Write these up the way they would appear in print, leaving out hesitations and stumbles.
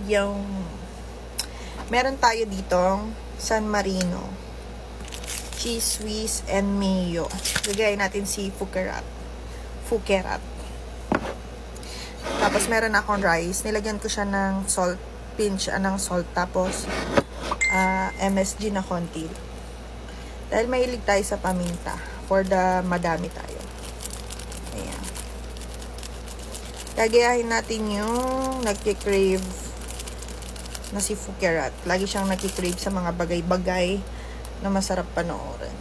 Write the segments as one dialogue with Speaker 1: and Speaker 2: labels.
Speaker 1: yung meron tayo ditong San Marino, cheese whiz and mayo. Lagay natin si Fukerat. Tapos meron akong rice. Nilagyan ko siya ng salt, pinch ng salt. Tapos MSG na konti. Dahil mahilig tayo sa paminta. For the madami tayo. Ayan. Gagayahin natin yung nagkikrave na si Fukerat. Lagi siyang nagkikrave sa mga bagay-bagay na masarap panoorin.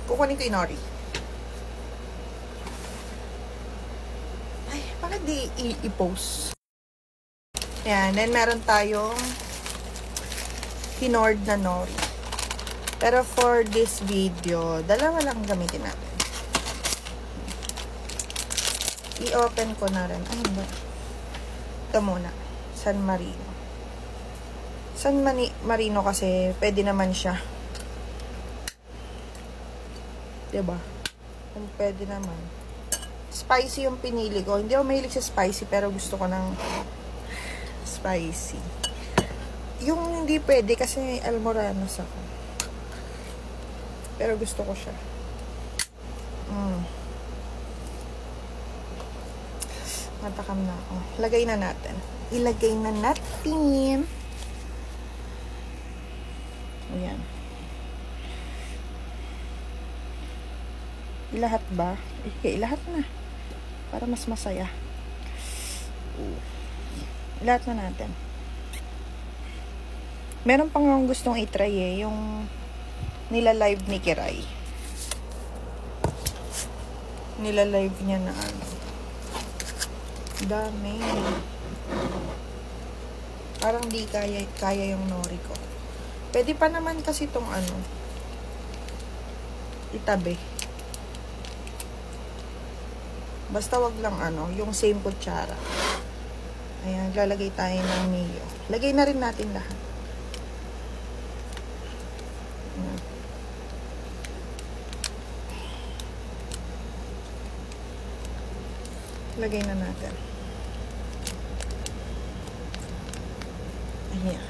Speaker 1: Kukunin ko yung nori. Ay, bakit di i-post? Ayan. Then, meron tayong hinord na nori. Pero for this video, dalawa lang gamitin natin. I-open ko na rin. Ay, ba? Ito muna. San Marino. San Marino kasi, pwede naman siya. Diba? Kung pwede naman. Spicy yung pinili ko. Hindi ako mahilig sa spicy, pero gusto ko ng spicy. Yung hindi pwede kasi almoranas ako. Pero gusto ko siya. Matakam na ako. Lagay na natin. Ilagay na natin. Ayan. Ilahat ba? Ilahat na. Para mas masaya. Ilahat na natin. Meron pang akong gustong itry eh. Yung nila-live ni Kiray. Nila-live niya na ano. Dami. Parang di kaya yung nori ko. Pwede pa naman kasi itong ano. Itabi. Basta wag lang ano. Yung same kutsara. Ayan. Lalagay tayo ng mayo. Lagay na rin natin lahat. Ayan. Lagay na natin. Ayan.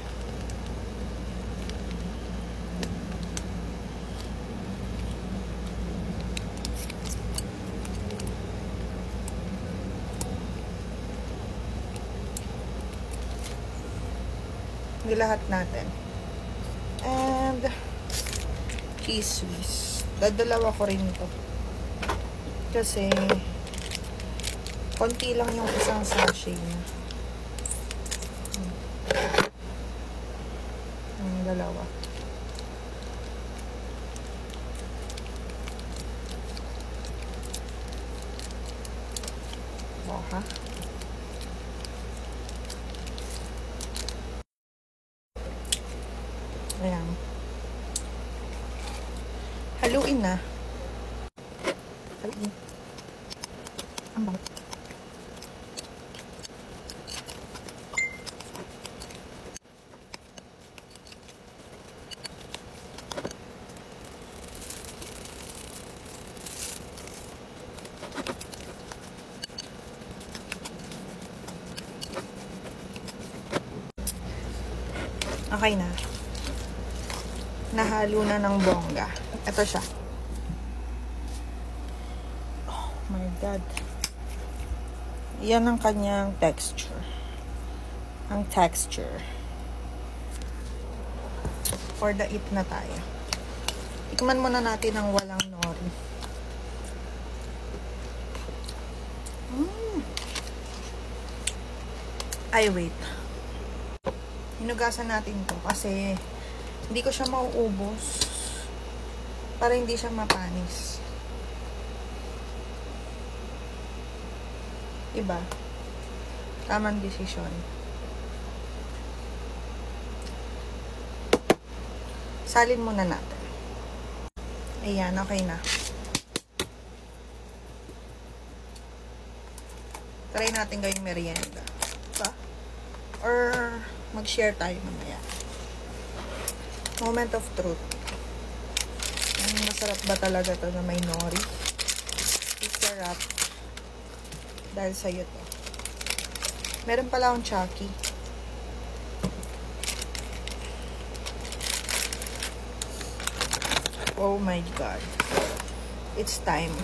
Speaker 1: Nilahat natin. And cheese whiz. Dadalawa ko rin ito. Kasi konti lang yung isang sachet niya. Dalawa. Ha? Ayan. Haluin na. Haluin. Ang bango. Okay na. Nahalo na ng bongga. Ito siya. Oh my God. Yan ang kanyang texture. Ang texture. For the eat na tayo. Tikman muna natin ang walang nori. Ay, wait. Hinugasan natin to kasi hindi ko siya mauubos para hindi siya mapanis. Diba? Tamang desisyon. Salin muna natin. Ayan, okay na. Try natin gawing merienda. Diba? Or mag-share tayo mamaya. Moment of truth. Masarap ba talaga to na may nori? Masarap. Dahil sa'yo to. Meron pala akong Chucky. Oh my God. It's time.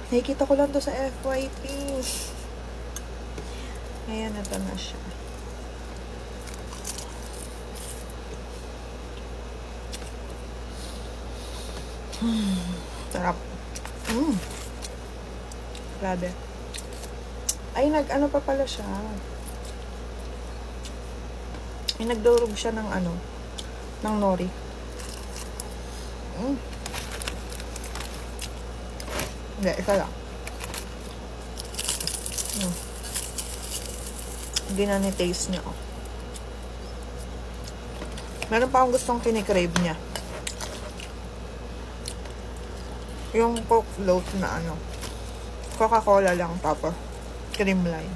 Speaker 1: Nakikita ko lang to sa FYP. Ngayon, ito na siya. Sarap. Grabe. Ay, ano pa pala siya. Ay, nagdurog siya ng ng nori. Hindi, isa lang. Hindi na ni-taste niya. Meron pa akong gustong kinikrave niya. Yung Coke float na Coca-Cola lang, tapos creamline.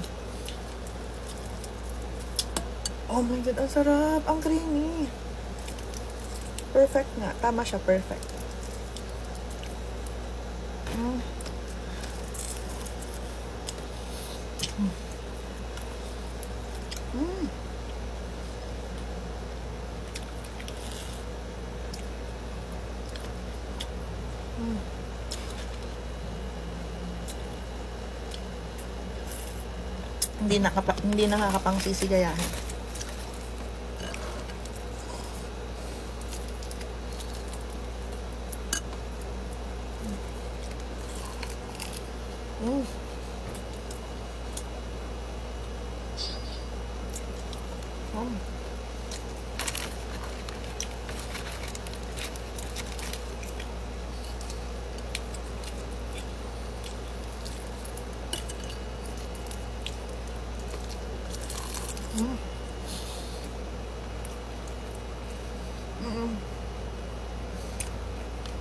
Speaker 1: Oh my God, ang sarap! Ang creamy! Perfect nga. Tama siya, perfect. Hindi nakakapang sisigayahin.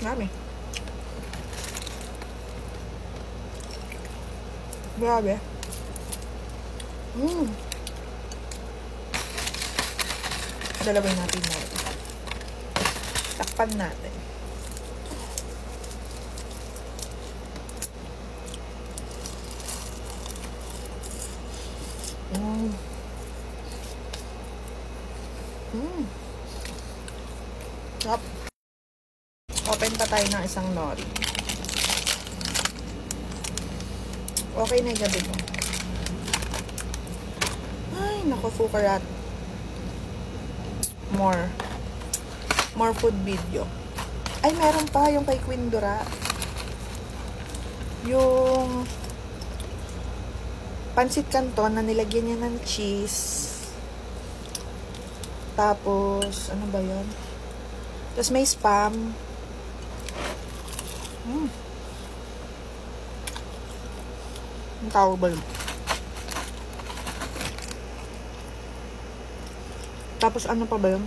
Speaker 1: Dami. Grabe. Dalawin natin na. Takpan natin. Stop. Open pa tayo ng isang nori. Okay na yung gabi ko. Ay, naku, sukarat. More food video. Ay, meron pa yung kay Queen Dora. Yung pansit canton na nilagyan niya ng cheese. Tapos, ano ba yun? Tapos may spam. Ang tawag. Tapos ano pa ba yun?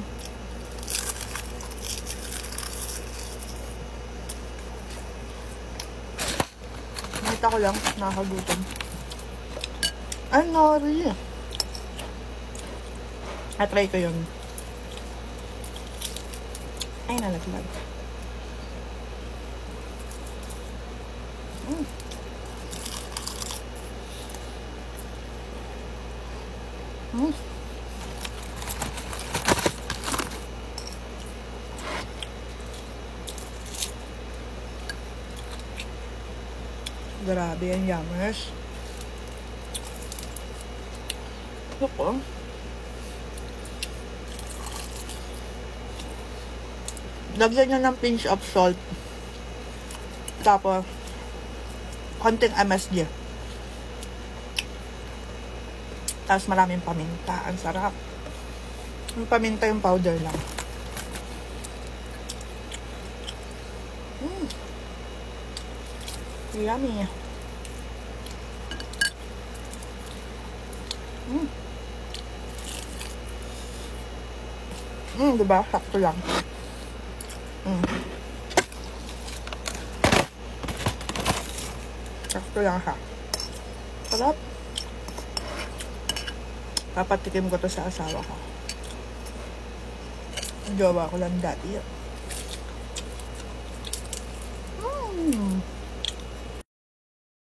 Speaker 1: Nakita ko lang, nakakagutom. Ay, nori. Try ko yun. Ay, nalaglag. Grabe yan, yummers. Ako. Lagyan nyo ng pinch of salt. Tapos, konting MSG. Tapos maraming paminta. Ang sarap. Yung paminta yung powder lang. Yummy. Diba? Sakto lang. Sakto lang siya. Sarap. Papatikim ko to sa asawa ko. Jowa ko lang dati yun.